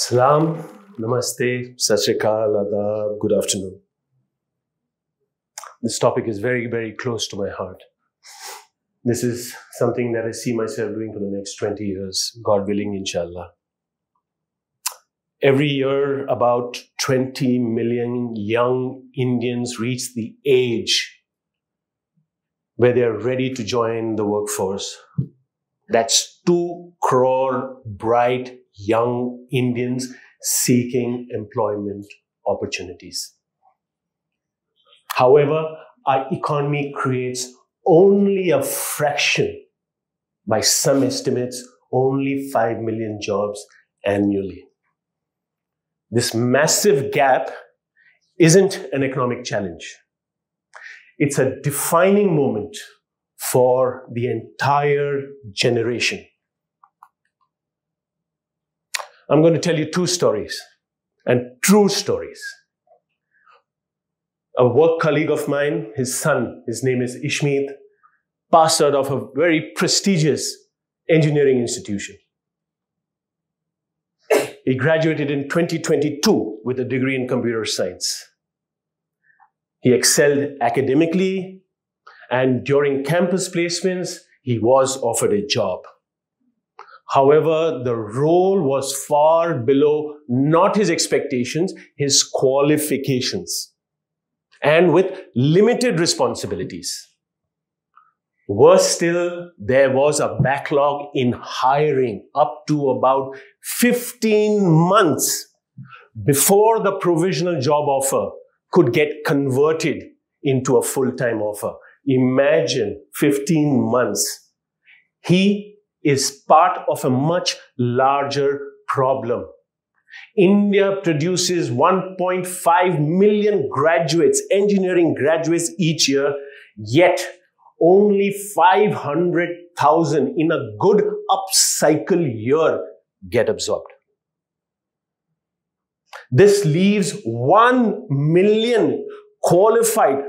Salam, Namaste, Sat Shri Akal, Adab, good afternoon. This topic is very, very close to my heart. This is something that I see myself doing for the next 20 years, God willing, inshallah. Every year, about 20 million young Indians reach the age where they are ready to join the workforce. That's 2 crore bright young Indians seeking employment opportunities. However, our economy creates only a fraction, by some estimates, only 5 million jobs annually. This massive gap isn't an economic challenge. It's a defining moment for the entire generation. I'm going to tell you 2 stories, and true stories. A work colleague of mine, his son, his name is Ishmeet, passed out of a very prestigious engineering institution. He graduated in 2022 with a degree in computer science. He excelled academically, and during campus placements, he was offered a job. However, the role was far below not his expectations, his qualifications, and with limited responsibilities. Worse still, there was a backlog in hiring up to about 15 months before the provisional job offer could get converted into a full-time offer. Imagine 15 months. He is part of a much larger problem. India produces 1.5 million graduates, engineering graduates each year, yet only 500,000 in a good upcycle year get absorbed. This leaves 1 million qualified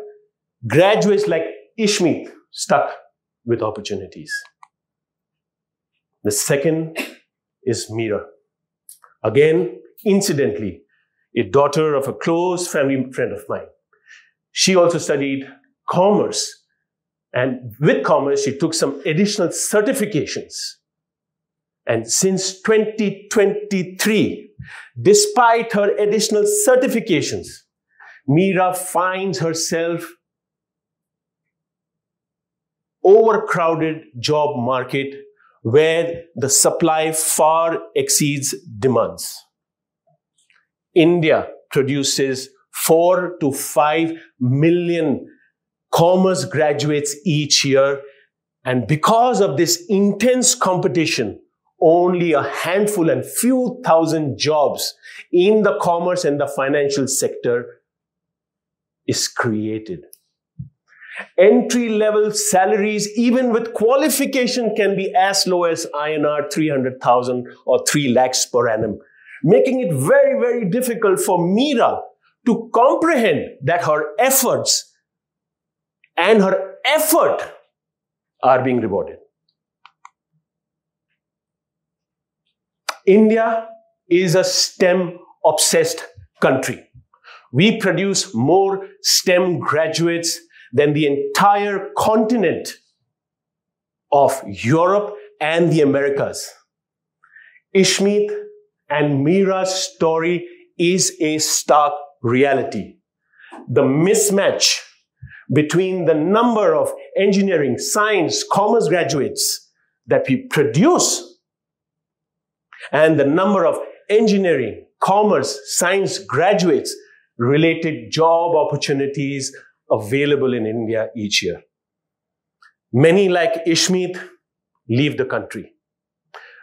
graduates like Ishmeet stuck with opportunities. The second is Meera. Again, incidentally, a daughter of a close family friend of mine. She also studied commerce. And with commerce, she took some additional certifications. And since 2023, despite her additional certifications, Meera finds herself overcrowded job market where the supply far exceeds demands. India produces 4 to 5 million commerce graduates each year, and because of this intense competition, only a handful and few thousand jobs in the commerce and the financial sector is created. Entry-level salaries, even with qualification, can be as low as INR 300,000 or 3 lakhs per annum, making it very, very difficult for Meera to comprehend that her efforts and her effort are being rewarded. India is a STEM-obsessed country. We produce more STEM graduates than the entire continent of Europe and the Americas. Ishmeet and Meera's story is a stark reality. The mismatch between the number of engineering, science, commerce graduates that we produce and the number of engineering, commerce, science graduates related job opportunities available in India each year. Many like Ishmeet leave the country.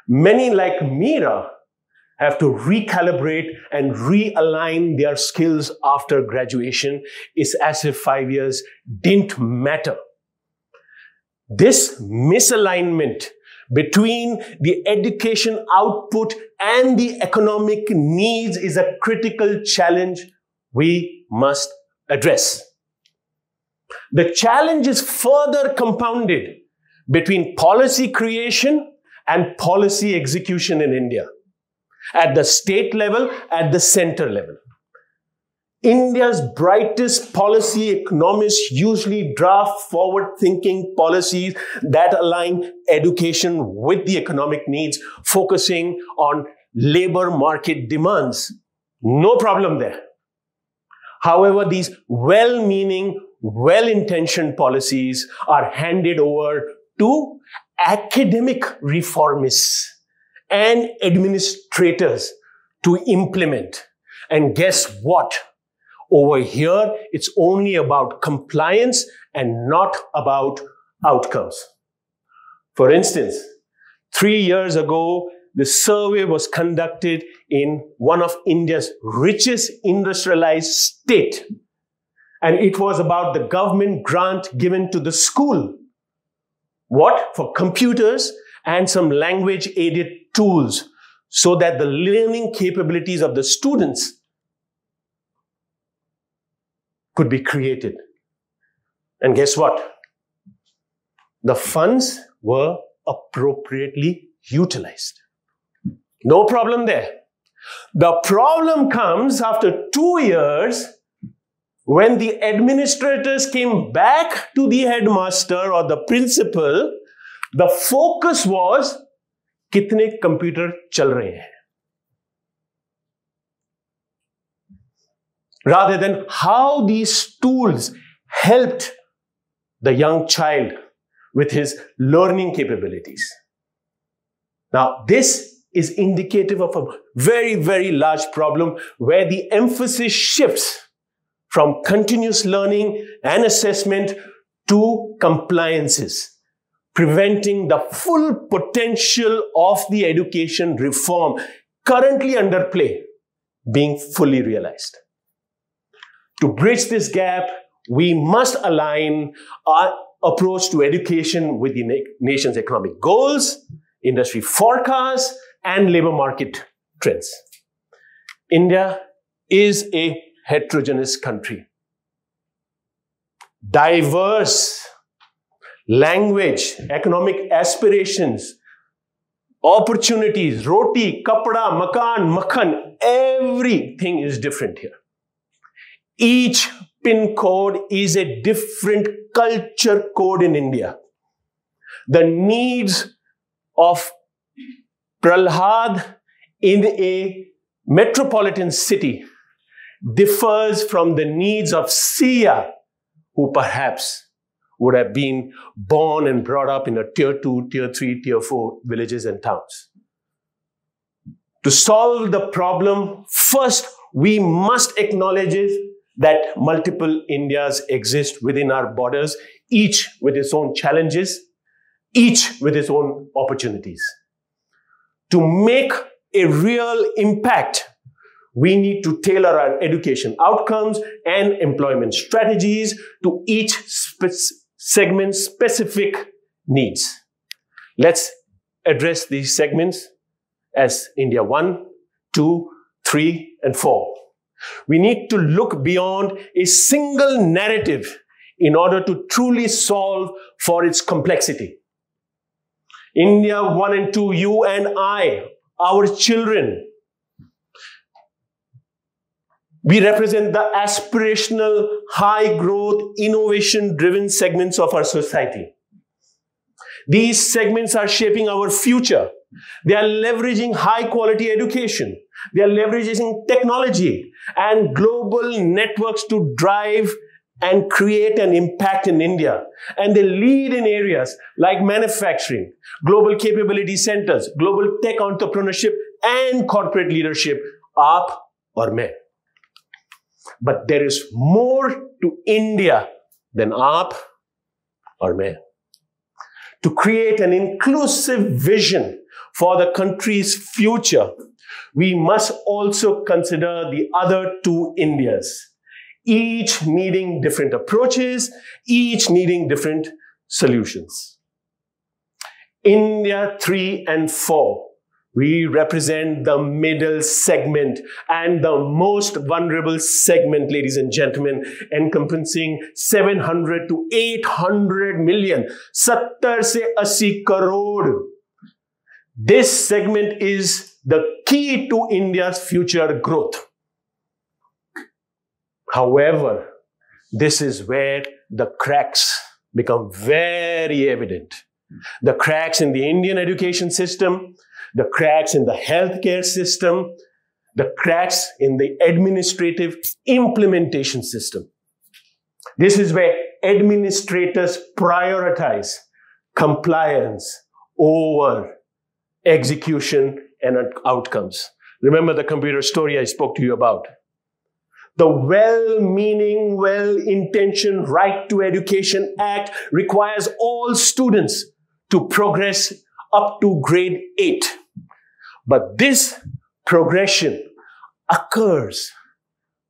Many like Meera have to recalibrate and realign their skills after graduation. It's as if 5 years didn't matter. This misalignment between the education output and the economic needs is a critical challenge we must address. The challenge is further compounded between policy creation and policy execution in India. at the state level, at the center level. India's brightest policy economists usually draft forward-thinking policies that align education with the economic needs, focusing on labor market demands. No problem there. However, these well-meaning, well-intentioned policies are handed over to academic reformists and administrators to implement. And guess what? Over here, it's only about compliance and not about outcomes. For instance, 3 years ago, the survey was conducted in one of India's richest industrialized state. And it was about the government grant given to the school. What? For computers and some language-aided tools so that the learning capabilities of the students could be created. And guess what? The funds were appropriately utilized. No problem there. The problem comes after 2 years when the administrators came back to the headmaster or the principal. The focus was, kitne computer chal rahe hain? Rather than how these tools helped the young child with his learning capabilities. Now, this is indicative of a very, very large problem where the emphasis shifts from continuous learning and assessment to compliances, preventing the full potential of the education reform currently under play being fully realized. To bridge this gap, we must align our approach to education with the nation's economic goals, industry forecasts, and labor market trends. India is a heterogeneous country. Diverse language, economic aspirations, opportunities, roti, kapda, makan, makhan, everything is different here. Each pin code is a different culture code in India. The needs of Prahlad in a metropolitan city differs from the needs of Sia, who perhaps would have been born and brought up in a tier 2, tier 3, tier 4 villages and towns. To solve the problem, first we must acknowledge that multiple Indias exist within our borders, each with its own challenges, each with its own opportunities. To make a real impact, we need to tailor our education outcomes and employment strategies to each segment's specific needs. Let's address these segments as India 1, 2, 3, and 4. We need to look beyond a single narrative in order to truly solve for its complexity. India 1 and 2, you and I, our children, we represent the aspirational, high-growth, innovation-driven segments of our society. These segments are shaping our future. They are leveraging high-quality education. They are leveraging technology and global networks to drive and create an impact in India. And they lead in areas like manufacturing, global capability centers, global tech entrepreneurship, and corporate leadership, aap or main. But there is more to India than aap or main. To create an inclusive vision for the country's future, we must also consider the other two Indias, each needing different approaches, each needing different solutions. India 3 and 4, we represent the middle segment and the most vulnerable segment, ladies and gentlemen, encompassing 700 to 800 million, 70 se 80 crore. This segment is the key to India's future growth. However, this is where the cracks become very evident. The cracks in the Indian education system, the cracks in the healthcare system, the cracks in the administrative implementation system. This is where administrators prioritize compliance over execution and outcomes. Remember the computer story I spoke to you about. The well-meaning, well-intentioned Right to Education Act requires all students to progress up to grade 8. But this progression occurs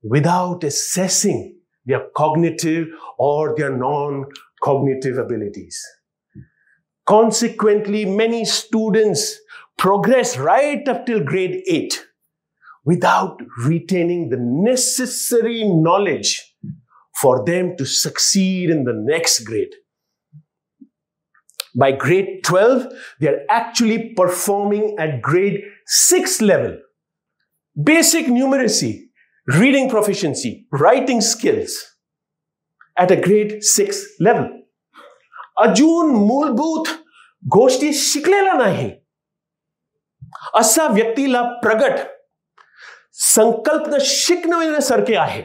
without assessing their cognitive or their non-cognitive abilities. Consequently, many students progress right up till grade 8 without retaining the necessary knowledge for them to succeed in the next grade. By grade 12, they are actually performing at grade 6 level. Basic numeracy, reading proficiency, writing skills at a grade 6 level. अजून मूलभूत गोष्टी शिकलेला नाही असा व्यक्तीला प्रगट संकल्पना शिकण्यासारखे आहे.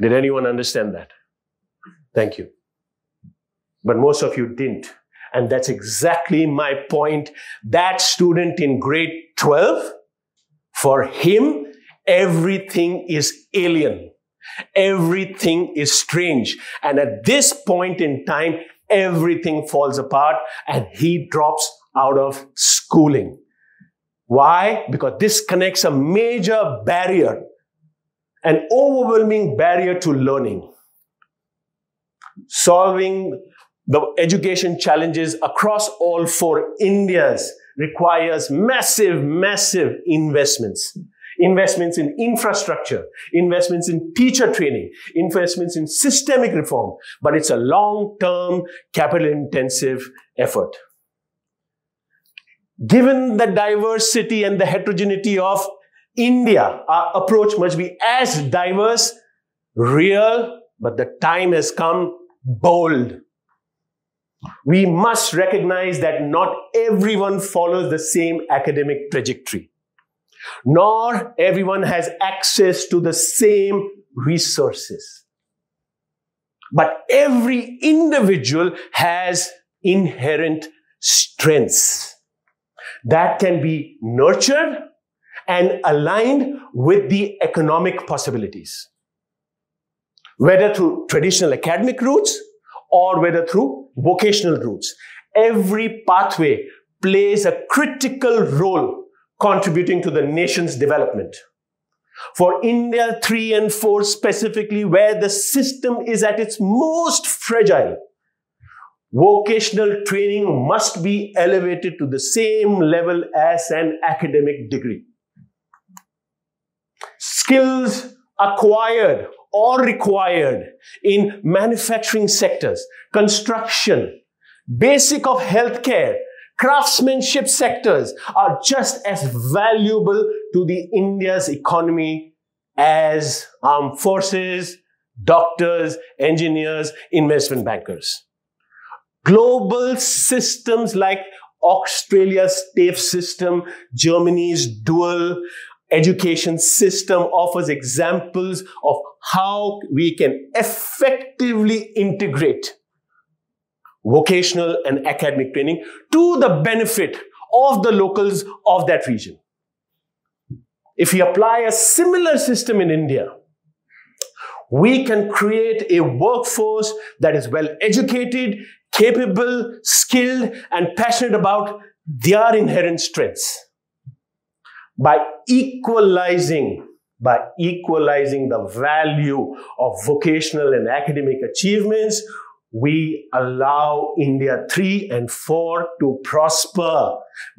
Did anyone understand that? Thank you. But most of you didn't. And that's exactly my point. That student in grade 12, for him, everything is alien. Everything is strange. And at this point in time, everything falls apart and he drops out of schooling. Why? Because this connects a major barrier, an overwhelming barrier to learning. Solving the education challenges across all 4 Indias requires massive, massive investments. Investments in infrastructure, investments in teacher training, investments in systemic reform. But it's a long-term, capital-intensive effort. Given the diversity and the heterogeneity of India, our approach must be as diverse, real, but the time has come, bold. We must recognize that not everyone follows the same academic trajectory, nor everyone has access to the same resources. But every individual has inherent strengths that can be nurtured and aligned with the economic possibilities, whether through traditional academic routes or whether through vocational routes. Every pathway plays a critical role contributing to the nation's development. For India 3 and 4 specifically, where the system is at its most fragile, vocational training must be elevated to the same level as an academic degree. Skills acquired or required in manufacturing sectors, construction, basic of healthcare, craftsmanship sectors are just as valuable to the India's economy as armed forces, doctors, engineers, investment bankers. Global systems like Australia's TAFE system, Germany's dual education system offers examples of how we can effectively integrate vocational and academic training to the benefit of the locals of that region. If we apply a similar system in India, we can create a workforce that is well educated, capable, skilled, and passionate about their inherent strengths. By equalizing the value of vocational and academic achievements, we allow India 3 and 4 to prosper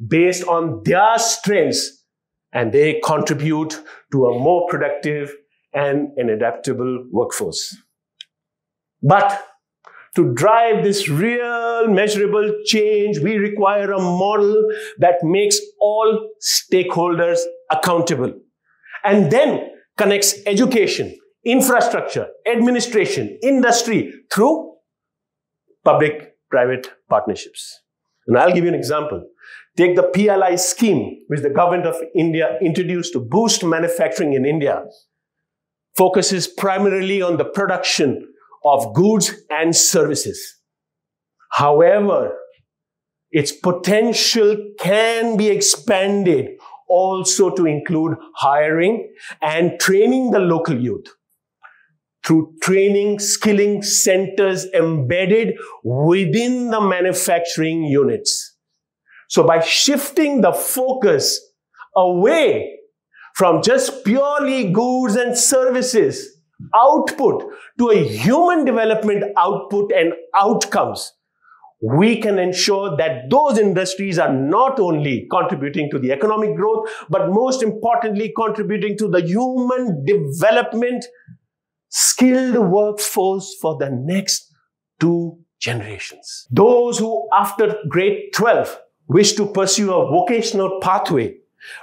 based on their strengths, and they contribute to a more productive and an adaptable workforce. But To drive this real measurable change, we require a model that makes all stakeholders accountable and then connects education, infrastructure, administration, industry through public-private partnerships. And I'll give you an example. Take the PLI scheme, which the government of India introduced to boost manufacturing in India. Focuses primarily on the production of goods and services. However, its potential can be expanded also to include hiring and training the local youth through training, skilling centers embedded within the manufacturing units. So by shifting the focus away from just purely goods and services output to a human development output and outcomes, we can ensure that those industries are not only contributing to the economic growth, but most importantly, contributing to the human development skilled workforce for the next 2 generations. Those who after grade 12 wish to pursue a vocational pathway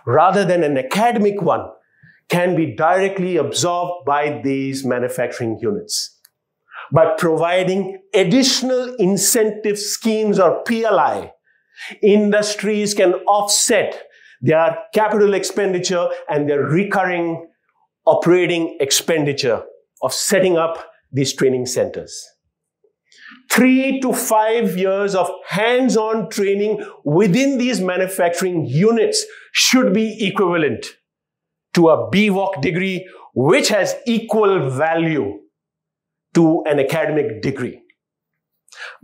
rather than an academic one can be directly absorbed by these manufacturing units. By providing additional incentive schemes or PLI, industries can offset their capital expenditure and their recurring operating expenditure of setting up these training centers. 3 to 5 years of hands-on training within these manufacturing units should be equivalent to a BVoc degree, which has equal value to an academic degree.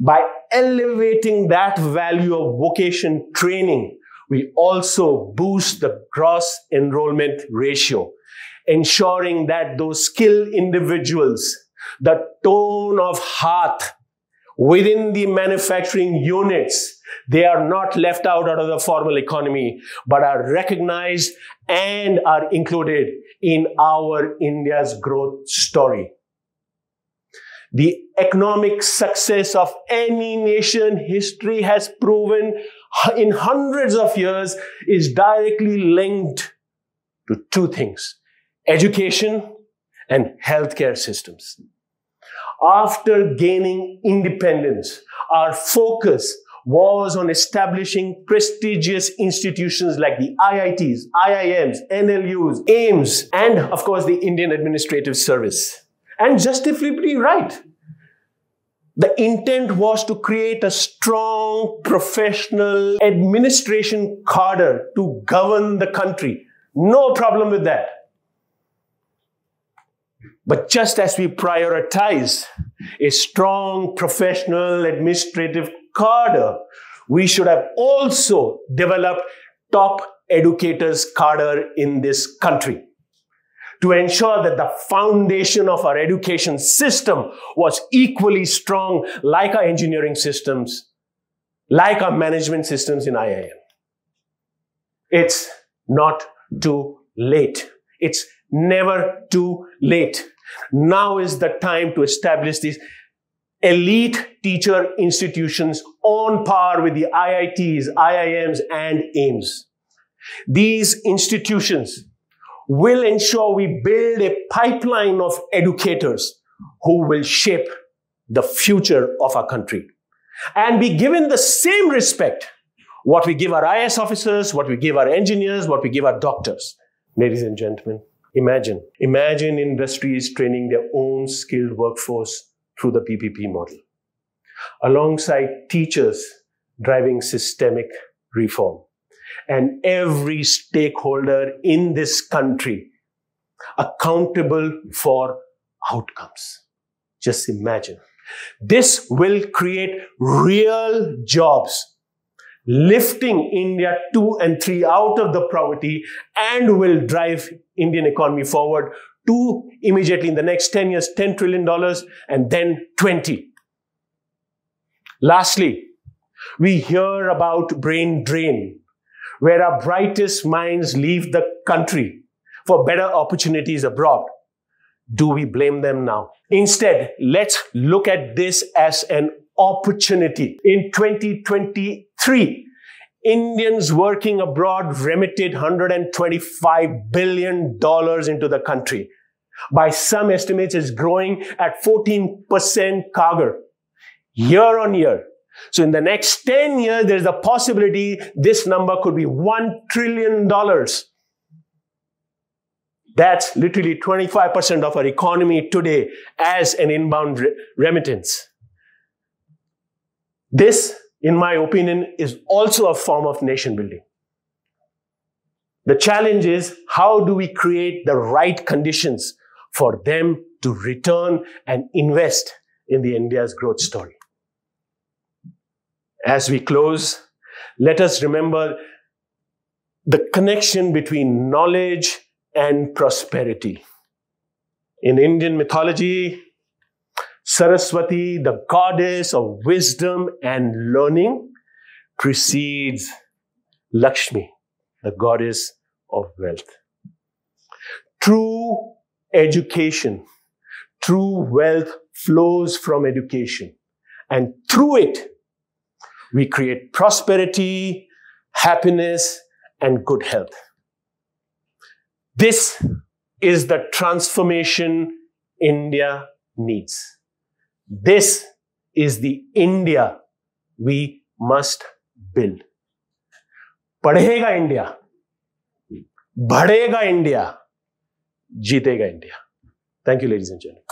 By elevating that value of vocation training, we also boost the gross enrollment ratio, ensuring that those skilled individuals, the tone of heart within the manufacturing units, they are not left out of the formal economy, but are recognized and are included in our India's growth story. The economic success of any nation, history has proven in hundreds of years, is directly linked to 2 things: education and healthcare systems. After gaining independence, our focus was on establishing prestigious institutions like the IITs, IIMs, NLUs, AIIMS, and of course the Indian Administrative Service. And justifiably right. The intent was to create a strong professional administration cadre to govern the country. No problem with that. But just as we prioritize a strong professional administrative cadre, we should have also developed top educators cadre in this country to ensure that the foundation of our education system was equally strong like our engineering systems, like our management systems in IIM. It's not too late. It's never too late. Now is the time to establish these elite teacher institutions on par with the IITs, IIMs, and AIIMS. These institutions will ensure we build a pipeline of educators who will shape the future of our country and be given the same respect what we give our IAS officers, what we give our engineers, what we give our doctors. Ladies and gentlemen, imagine industries training their own skilled workforce through the PPP model, alongside teachers driving systemic reform, and every stakeholder in this country accountable for outcomes. Just imagine. This will create real jobs, lifting India 2 and 3 out of the poverty, and will drive Indian economy forward to immediately in the next 10 years, $10 trillion and then 20. Lastly, we hear about brain drain, where our brightest minds leave the country for better opportunities abroad. do we blame them now? Instead, let's look at this as an opportunity. In 2023, Indians working abroad remitted $125 billion into the country. By some estimates, it's growing at 14% CAGR, year on year. So in the next 10 years, there's a possibility this number could be $1 trillion. That's literally 25% of our economy today as an inbound remittance. This, in my opinion, is also a form of nation building. The challenge is, how do we create the right conditions for them to return and invest in the India's growth story? As we close, let us remember the connection between knowledge and prosperity. In Indian mythology, Saraswati, the goddess of wisdom and learning, precedes Lakshmi, the goddess of wealth. True education, true wealth flows from education. And through it, we create prosperity, happiness, and good health. This is the transformation India needs. This is the India we must build. Padhega India, बढ़ेगा India, जीतेगा India. Thank you, ladies and gentlemen.